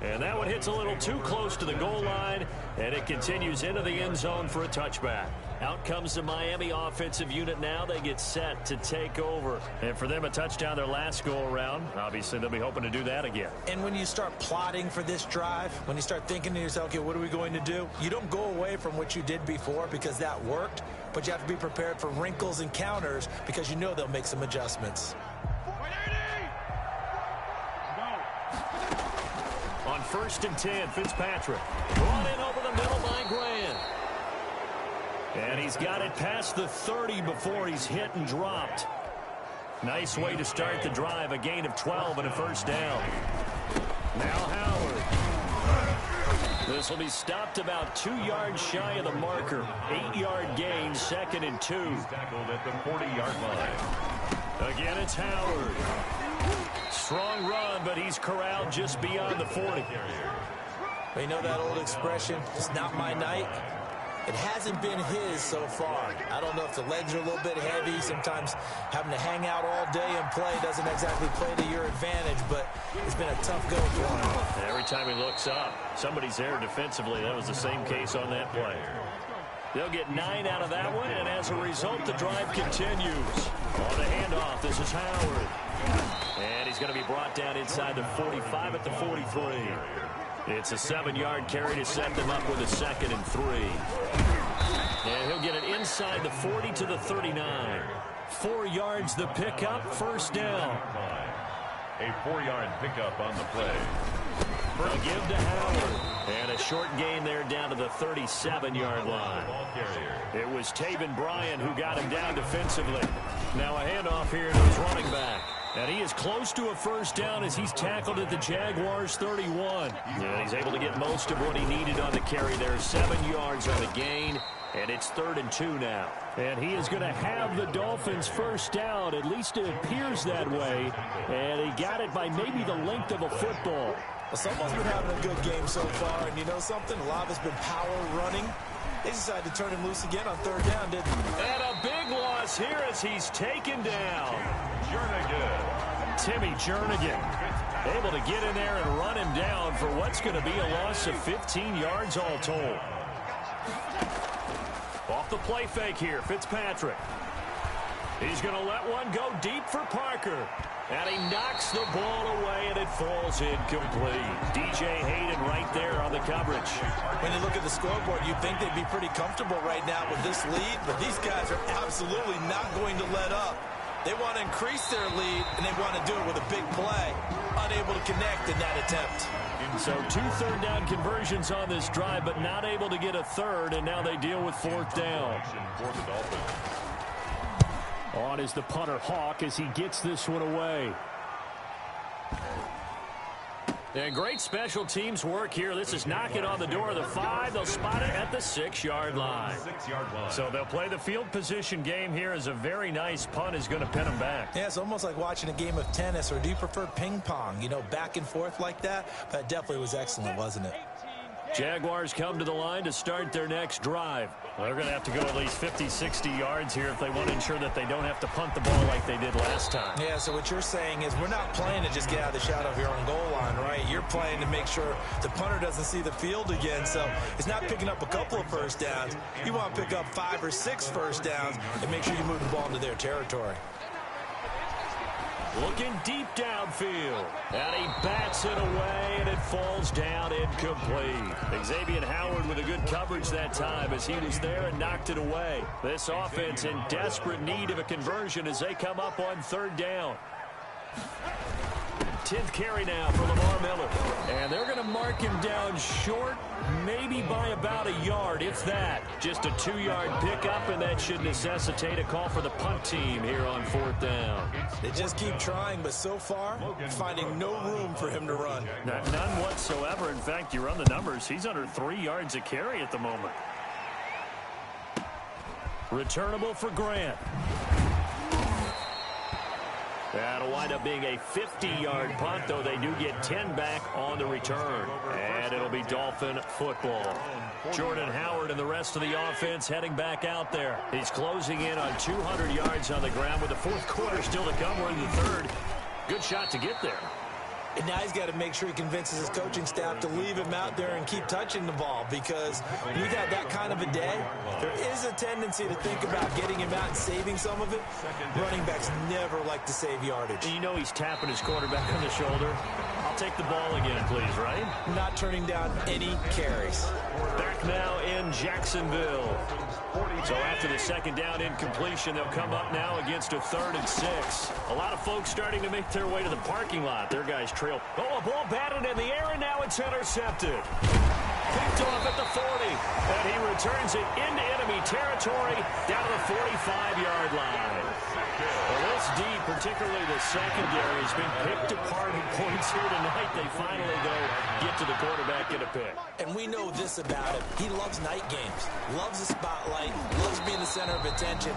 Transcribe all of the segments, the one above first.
And that one hits a little too close to the goal line, and it continues into the end zone for a touchback. Out comes the Miami offensive unit now. They get set to take over. And for them, a touchdown their last go-around. Obviously, they'll be hoping to do that again. And when you start plotting for this drive, when you start thinking to yourself, okay, what are we going to do? You don't go away from what you did before because that worked, but you have to be prepared for wrinkles and counters because you know they'll make some adjustments. On 1st and 10, Fitzpatrick. Brought in over the middle by Grant. And he's got it past the 30 before he's hit and dropped. Nice way to start the drive. A gain of 12 and a first down. Now Howard. This will be stopped about 2 yards shy of the marker. 8-yard gain, 2nd and 2. Tackled at the 40-yard line. Again, it's Howard. Strong run, but he's corralled just beyond the 40. You know that old expression, it's not my night? It hasn't been his so far. I don't know if the legs are a little bit heavy. Sometimes having to hang out all day and play doesn't exactly play to your advantage, but it's been a tough go for him. Every time he looks up, somebody's there defensively. That was the same case on that play. They'll get 9 out of that one, and as a result, the drive continues. On the handoff, this is Howard. And he's going to be brought down inside the 45 at the 43. It's a 7-yard carry to set them up with a 2nd and 3. And he'll get it inside the 40 to the 39. 4 yards the pickup, first down. A 4-yard pickup on the play. A give to Howard. And a short gain there down to the 37-yard line. It was Taven Bryan who got him down defensively. Now a handoff here to his running back. And he is close to a first down as he's tackled at the Jaguars 31. And he's able to get most of what he needed on the carry there. 7 yards on the gain. And it's 3rd and 2 now. And he is going to have the Dolphins first down. At least it appears that way. And he got it by maybe the length of a football. Well, someone's been having a good game so far. And you know something? A lot of it's been power running. They decided to turn him loose again on 3rd down, didn't they? And a big loss here as he's taken down. Timmy Jernigan able to get in there and run him down for what's going to be a loss of 15 yards all told. Off the play fake here, Fitzpatrick. He's going to let one go deep for Parker. And he knocks the ball away, and it falls incomplete. DJ Hayden right there on the coverage. When you look at the scoreboard, you'd think they'd be pretty comfortable right now with this lead, but these guys are absolutely not going to let up. They want to increase their lead, and they want to do it with a big play. Unable to connect in that attempt. So 2 third-down conversions on this drive, but not able to get a third, and now they deal with 4th down. On is the punter, Hawk, as he gets this one away. And great special teams work here. This is knocking on the door of the 5. They'll spot it at the 6-yard line. So they'll play the field position game here as a very nice punt is going to pin them back. Yeah, it's almost like watching a game of tennis, or do you prefer ping pong? You know, back and forth like that? That definitely was excellent, wasn't it? Jaguars come to the line to start their next drive. Well, they're going to have to go at least 50, 60 yards here if they want to ensure that they don't have to punt the ball like they did last time. Yeah, so what you're saying is we're not playing to just get out of the shadow of your own goal line, right? You're playing to make sure the punter doesn't see the field again. So it's not picking up a couple of first downs. You want to pick up 5 or 6 first downs and make sure you move the ball into their territory. Looking deep downfield. And he bats it away, and it falls down incomplete. Xavier Howard with a good coverage that time as he was there and knocked it away. This offense in desperate need of a conversion as they come up on 3rd down. 10th carry now for Lamar Miller. And they're going to mark him down short, maybe by about a yard, if that. Just a 2-yard pickup, and that should necessitate a call for the punt team here on 4th down. They just keep trying, but so far, finding no room for him to run. None whatsoever. In fact, you run the numbers. He's under 3 yards a carry at the moment. Returnable for Grant. That'll wind up being a 50-yard punt, though they do get 10 back on the return. And it'll be Dolphin football. Jordan Howard and the rest of the offense heading back out there. He's closing in on 200 yards on the ground with the 4th quarter still to come. We're in the 3rd. Good shot to get there. And now he's got to make sure he convinces his coaching staff to leave him out there and keep touching the ball, because when you got that kind of a day, there is a tendency to think about getting him out and saving some of it. Running backs never like to save yardage. And you know he's tapping his quarterback on the shoulder. I'll take the ball again, please, right? Not turning down any carries. Back now in Jacksonville. So after the second down incompletion, they'll come up now against a 3rd and 6. A lot of folks starting to make their way to the parking lot. Their guys trail. Oh, a ball batted in the air, and now it's intercepted. Picked off at the 40, and he returns it into enemy territory down to the 45-yard line. Well, this D, particularly the secondary, has been picked apart in points here tonight. They finally, though, get to the quarterback, get a pick. And we know this about him. He loves night games, loves the spotlight, loves being the center of attention.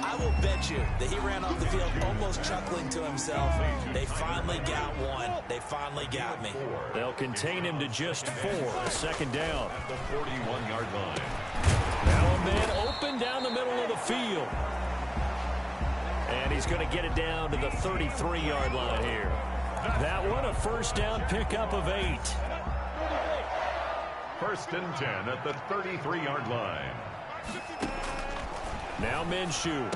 I will bet you that he ran off the field almost chuckling to himself. They finally got one. They finally got me. They'll contain him to just 4. Second down. At the 41-yard line. Now a man open down the middle of the field. And he's going to get it down to the 33-yard line here. That one, a first down pickup of 8. 1st and 10 at the 33-yard line. Now Minshew.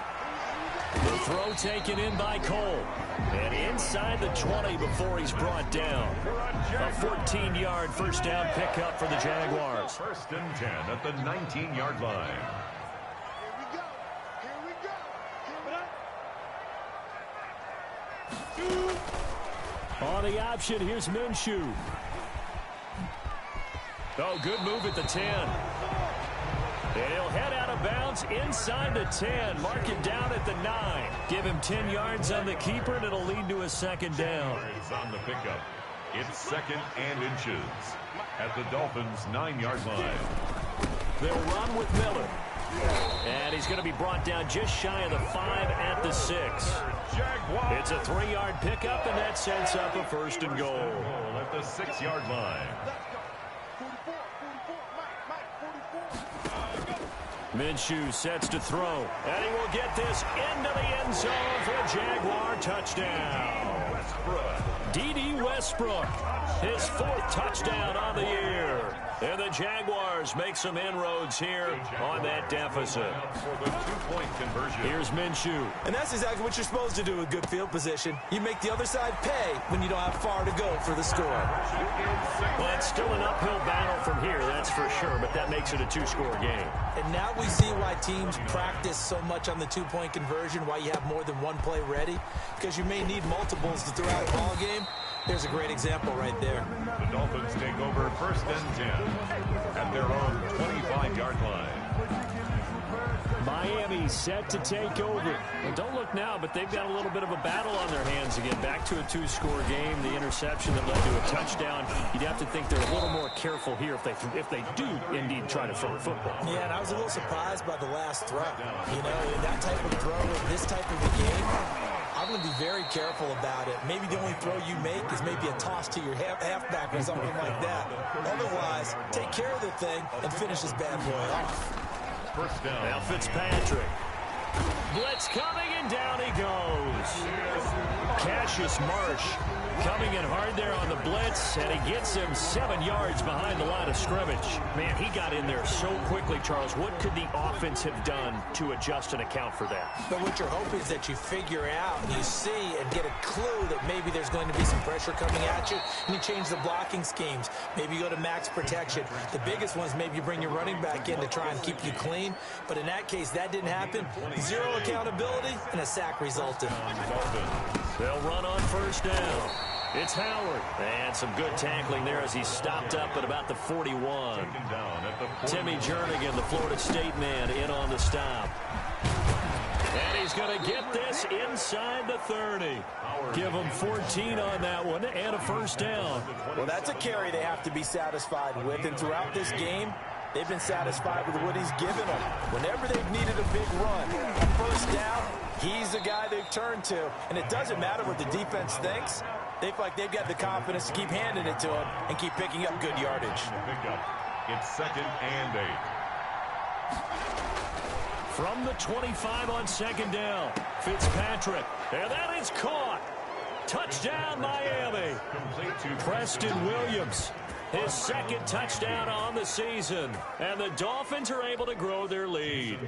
The throw taken in by Cole. And inside the 20 before he's brought down. A 14-yard first down pickup for the Jaguars. 1st and 10 at the 19-yard line. On the option, here's Minshew. Oh, good move at the 10. And he'll head out of bounds inside the 10. Mark it down at the 9. Give him 10 yards on the keeper, and it'll lead to a second down. On the pickup. It's 2nd and inches at the Dolphins' 9-yard line. They'll run with Miller. And he's going to be brought down just shy of the 5 at the 6. It's a 3-yard pickup, and that sets up a 1st and goal. At the 6-yard line. Minshew sets to throw, and he will get this into the end zone for a Jaguar touchdown. D.D. Westbrook, his 4th touchdown on the year. And the Jaguars make some inroads here on that deficit. For the 2-point conversion. Here's Minshew. And that's exactly what you're supposed to do with good field position. You make the other side pay when you don't have far to go for the score. Well, it's still an uphill battle from here, that's for sure, but that makes it a 2-score game. And now we see why teams practice so much on the 2-point conversion, why you have more than one play ready, because you may need multiples to throw out a ball game. There's a great example right there. The Dolphins take over 1st and 10 at their own 25-yard line. Miami set to take over. Well, don't look now, but they've got a little bit of a battle on their hands again. Back to a 2-score game. The interception that led to a touchdown. You'd have to think they're a little more careful here if they do indeed try to throw the football. Yeah, and I was a little surprised by the last throw. You know, that type of throw in this type of a game, I'm going to be very careful about it. Maybe the only throw you make is maybe a toss to your halfback or something like that. Otherwise, take care of the thing and finish this bad boy off. First down. Now Fitzpatrick. Blitz coming, and down he goes. Cassius Marsh coming in hard there on the blitz, and he gets him 7 yards behind the line of scrimmage. Man, he got in there so quickly, Charles. What could the offense have done to adjust and account for that? But what you're hoping is that you figure out and you see and get a clue that maybe there's going to be some pressure coming at you, and you change the blocking schemes. Maybe you go to max protection. The biggest one is maybe you bring your running back in to try and keep you clean. But in that case, that didn't happen. 0 accountability, and a sack resulted. They'll run on first down. It's Howard. And some good tackling there as he stopped up at about the 41. Timmy Jernigan, the Florida State man, in on the stop. And he's going to get this inside the 30. Give him 14 on that one and a first down. Well, that's a carry they have to be satisfied with. And throughout this game, they've been satisfied with what he's given them. Whenever they've needed a big run, a first down, he's the guy they've turned to. And it doesn't matter what the defense thinks. They feel like they've got the confidence to keep handing it to him and keep picking up good yardage. It's 2nd and 8. From the 25 on second down, Fitzpatrick. And that is caught. Touchdown, Miami. Preston Williams, his second touchdown on the season. And the Dolphins are able to grow their lead.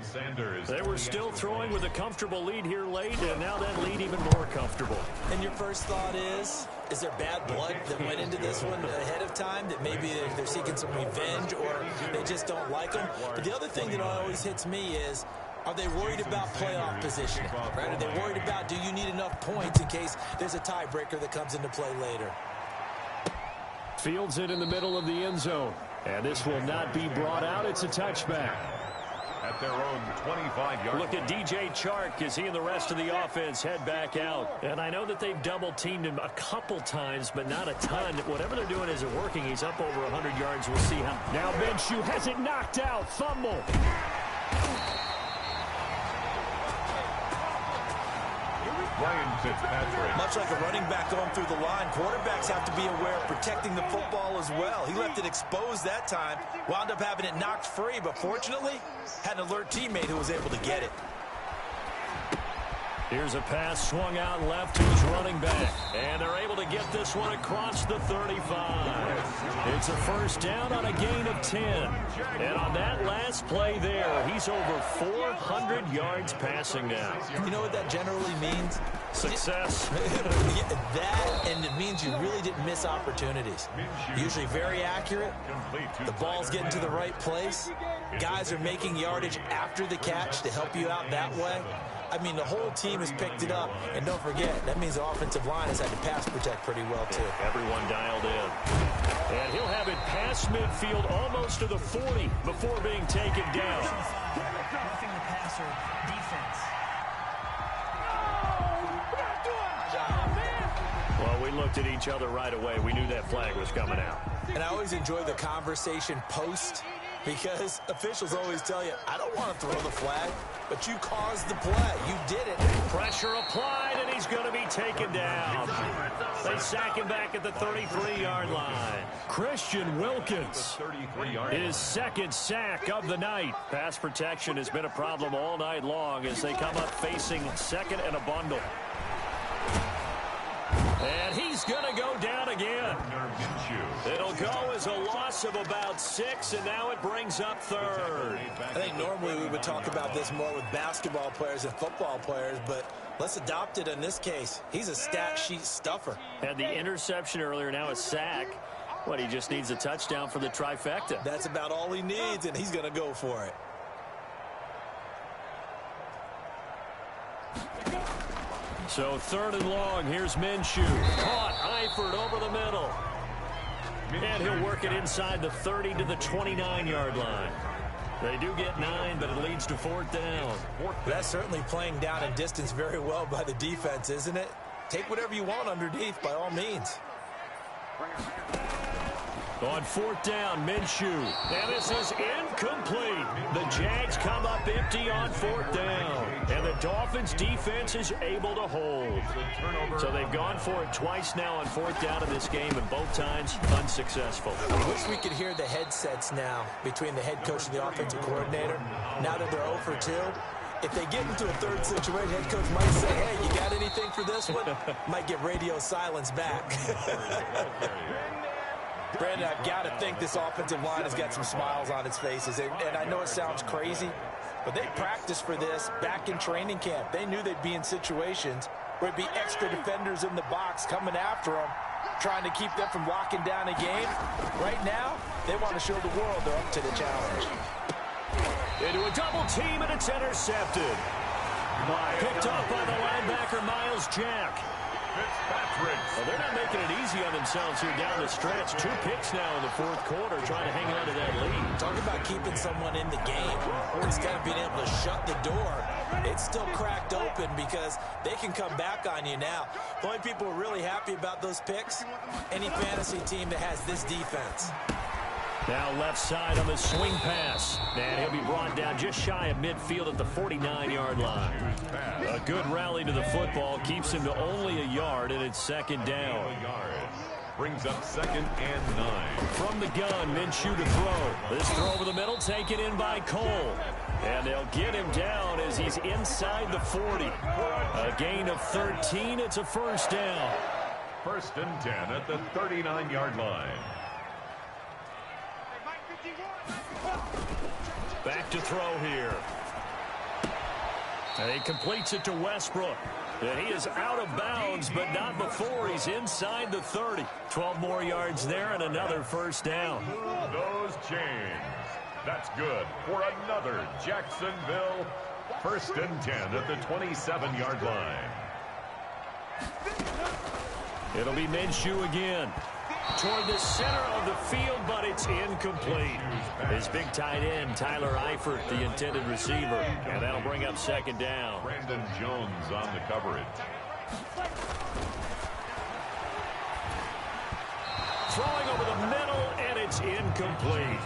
They were still throwing with a comfortable lead here late, and now that lead even more comfortable. And your first thought is there bad blood that went into this one ahead of time, that maybe they're seeking some revenge or they just don't like them? But the other thing that always hits me is, are they worried about playoff positioning? Right? Are they worried about, do you need enough points in case there's a tiebreaker that comes into play later? Fields it in the middle of the end zone. And this will not be brought out. It's a touchback. At their own 25-yard. Look at DJ Chark as he and the rest of the offense head back out. And I know that they've double-teamed him a couple times, but not a ton. Whatever they're doing isn't working. He's up over 100 yards. We'll see how. Now Minshew has it knocked out. Fumble. Much like a running back going through the line, quarterbacks have to be aware of protecting the football as well. He left it exposed that time, wound up having it knocked free, but fortunately, had an alert teammate who was able to get it. Here's a pass swung out left to his running back. And they're able to get this one across the 35. It's a first down on a gain of 10. And on that last play there, he's over 400 yards passing now. You know what that generally means? Success. That, and it means you really didn't miss opportunities. Usually very accurate. The ball's getting to the right place. Guys are making yardage after the catch to help you out that way. I mean, the whole team has picked it up. And don't forget, that means the offensive line has had to pass protect pretty well, too. Everyone dialed in. And he'll have it past midfield almost to the 40 before being taken down. Roughing the passer defense. Well, we looked at each other right away. We knew that flag was coming out. And I always enjoy the conversation post, because officials always tell you, I don't want to throw the flag, but you caused the play. You did it. Pressure applied, and he's going to be taken down. They sack him back at the 33-yard line. Christian Wilkins, his second sack of the night. Pass protection has been a problem all night long as they come up facing second and a bundle. And he's going to go down again. It'll go as a loss of about 6, and now it brings up third. I think normally we would talk about this more with basketball players and football players, but let's adopt it in this case. He's a stat sheet stuffer. Had the interception earlier, now a sack. What, he just needs a touchdown for the trifecta. That's about all he needs, and he's going to go for it. So third and long, here's Minshew. Caught, Eifert over the middle. And he'll work it inside the 30 to the 29-yard line. They do get 9, but it leads to fourth down. That's certainly playing down and distance very well by the defense, isn't it? Take whatever you want underneath, by all means. On fourth down, Minshew. And this is incomplete. The Jags come up empty on fourth down. And the Dolphins defense is able to hold. So they've gone for it twice now on fourth down in this game, and both times unsuccessful. I wish we could hear the headsets now between the head coach and the offensive coordinator. Now that they're 0 for 2. If they get into a third situation, head coach might say, hey, you got anything for this one? Might get radio silence back. Brandon, I've got to think this offensive line has got some smiles on its faces. And I know it sounds crazy, but they practiced for this back in training camp. They knew they'd be in situations where it'd be extra defenders in the box coming after them, trying to keep them from locking down a game. Right now, they want to show the world they're up to the challenge. Into a double team, and it's intercepted. Picked up by the linebacker, Miles Jack. Well, they're not making it easy on themselves here down the stretch. 2 picks now in the fourth quarter, trying to hang on to that lead. Talk about keeping someone in the game instead of being able to shut the door. It's still cracked open because they can come back on you now. The only people who are really happy about those picks, any fantasy team that has this defense. Now left side on the swing pass. And he'll be brought down just shy of midfield at the 49-yard line. A good rally to the football keeps him to only a yard, and it's second down. Brings up second and 9. From the gun, Minshew to throw. This throw over the middle taken in by Cole. And they'll get him down as he's inside the 40. A gain of 13. It's a first down. 1st and 10 at the 39-yard line. Back to throw here. And he completes it to Westbrook. And he is out of bounds, but not before he's inside the 30. 12 more yards there and another first down. Those chains. That's good for another Jacksonville 1st and 10 at the 27-yard line. It'll be Minshew again. Toward the center of the field, but it's incomplete. His big tight end, Tyler Eifert, the intended receiver. And that'll bring up 2nd down. Brandon Jones on the coverage. Throwing over the middle, and it's incomplete.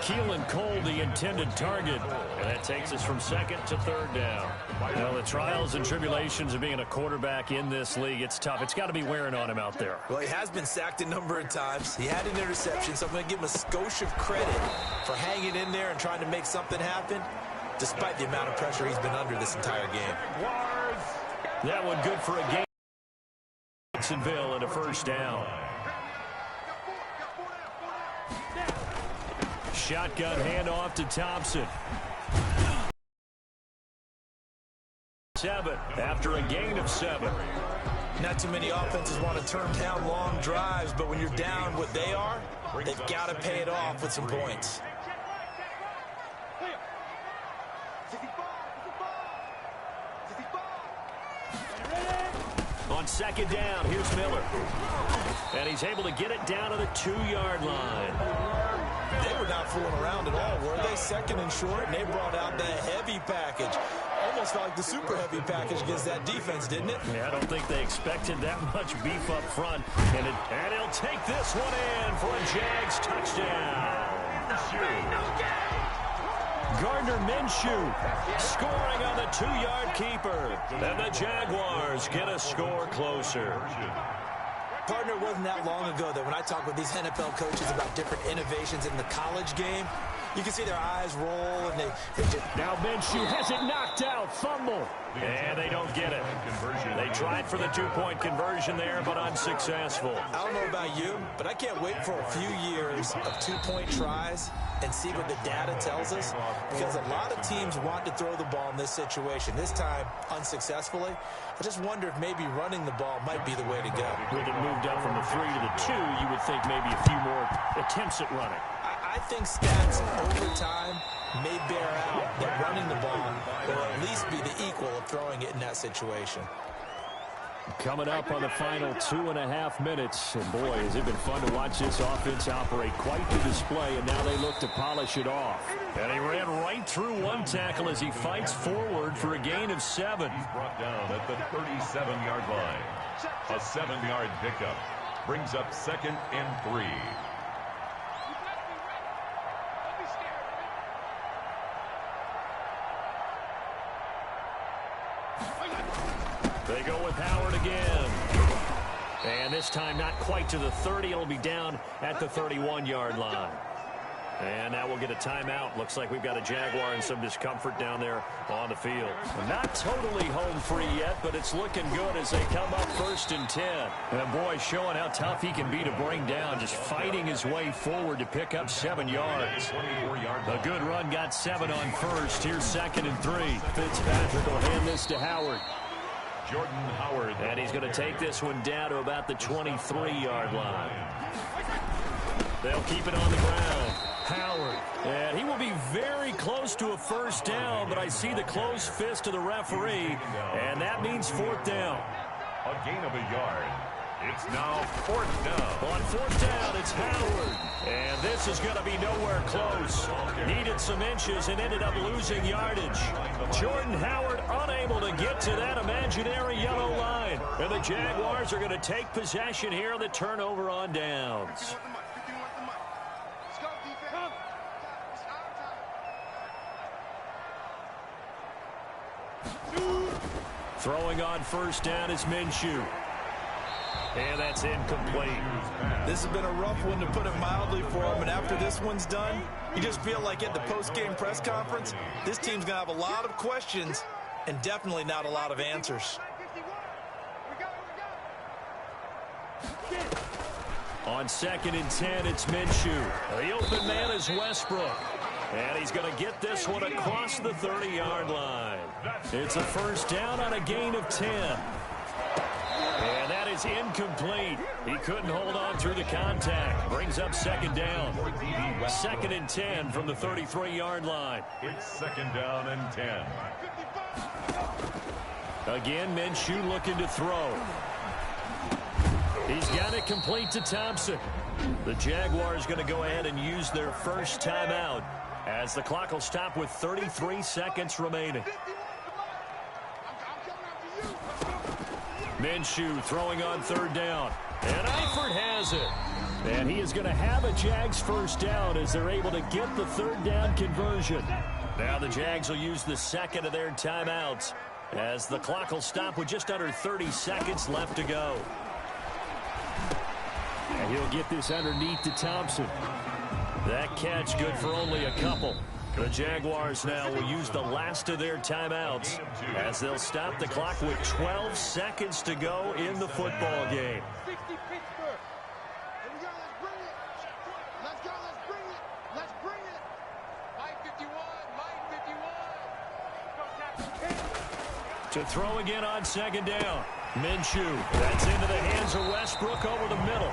Keelan Cole, the intended target. And that takes us from 2nd to 3rd down. Well, the trials and tribulations of being a quarterback in this league, it's tough. It's got to be wearing on him out there. Well, he has been sacked a number of times. He had an interception, so I'm going to give him a skosh of credit for hanging in there and trying to make something happen, despite the amount of pressure he's been under this entire game. That one good for a game. Jacksonville and a first down. Shotgun handoff to Thompson. 7 after a gain of 7. Not too many offenses want to turn down long drives, but when you're down what they are, they've got to pay it off with some points. On 2nd down, here's Miller. And he's able to get it down to the 2-yard line. They were not fooling around at all, were they? 2nd and short, and they brought out the heavy package. Almost felt like the super heavy package against that defense, didn't it? Yeah, I don't think they expected that much beef up front. And he'll take this one in for a Jags touchdown. Gardner Minshew scoring on the 2-yard keeper. And the Jaguars get a score closer. Partner, wasn't that long ago that when I talk with these NFL coaches about different innovations in the college game, you can see their eyes roll and they just... Now Minshew has it knocked out. Fumble. And they don't get it. They tried for the 2-point conversion there, but unsuccessful. I don't know about you, but I can't wait for a few years of 2-point tries and see what the data tells us, because a lot of teams want to throw the ball in this situation. This time, unsuccessfully. I just wonder if maybe running the ball might be the way to go. With it moved up from the 3 to the 2, you would think maybe a few more attempts at running. I think stats over time may bear out that running the ball will at least be the equal of throwing it in that situation. Coming up on the final 2.5 minutes. And boy, has it been fun to watch this offense operate. Quite the display, and now they look to polish it off. And he ran right through one tackle as he fights forward for a gain of 7. He's brought down at the 37-yard line. A 7-yard pickup brings up 2nd and 3. They go with Howard again. And this time not quite to the 30. It'll be down at the 31-yard line. And now we'll get a timeout. Looks like we've got a Jaguar and some discomfort down there on the field. Not totally home free yet, but it's looking good as they come up 1st and 10. And boy, showing how tough he can be to bring down, just fighting his way forward to pick up 7 yards. A good run got 7 on 1st. Here's 2nd and 3. Fitzpatrick will hand this to Howard. Jordan Howard. And he's going to take this one down to about the 23-yard line. They'll keep it on the ground. Howard. And he will be very close to a first down, but I see the closed fist of the referee, and that means 4th down. A gain of a yard. It's now 4th down. On 4th down, it's Howard. And this is going to be nowhere close. Needed some inches and ended up losing yardage. Jordan Howard unable to get to that imaginary yellow line. And the Jaguars are going to take possession here on the turnover on downs. Throwing on 1st down is Minshew. And that's incomplete. This has been a rough one, to put it mildly, for him. And after this one's done, you just feel like at the post-game press conference, this team's going to have a lot of questions and definitely not a lot of answers. On 2nd and 10, it's Minshew. The open man is Westbrook. And he's going to get this one across the 30-yard line. It's a first down on a gain of 10. And that is incomplete. He couldn't hold on through the contact. Brings up 2nd down. 2nd and 10 from the 33-yard line. It's 2nd down and 10. Again, Minshew looking to throw. He's got it complete to Thompson. The Jaguars going to go ahead and use their first timeout as the clock will stop with 33 seconds remaining. Minshew throwing on 3rd down. And Eifert has it. And he is going to have a Jags first down as they're able to get the 3rd down conversion. Now the Jags will use the second of their timeouts as the clock will stop with just under 30 seconds left to go. And he'll get this underneath to Thompson. That catch good for only a couple. The Jaguars now will use the last of their timeouts as they'll stop the clock with 12 seconds to go in the football game. To throw again on 2nd down. Minshew. That's into the hands of Westbrook over the middle.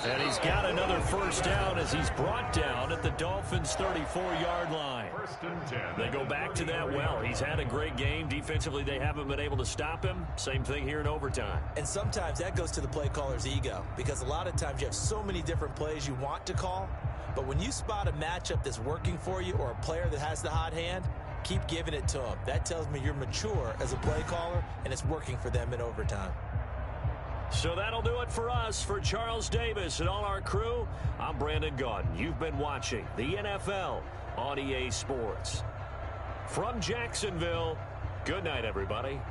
And he's got another first down as he's brought down at the Dolphins' 34-yard line. 1st and 10. They go back to that well. He's had a great game. Defensively, they haven't been able to stop him. Same thing here in overtime. And sometimes that goes to the play caller's ego, because a lot of times you have so many different plays you want to call. But when you spot a matchup that's working for you or a player that has the hot hand, keep giving it to him. That tells me you're mature as a play caller, and it's working for them in overtime. So that'll do it for us. For Charles Davis and all our crew, I'm Brandon Gaudin. You've been watching the NFL on EA Sports. From Jacksonville, good night, everybody.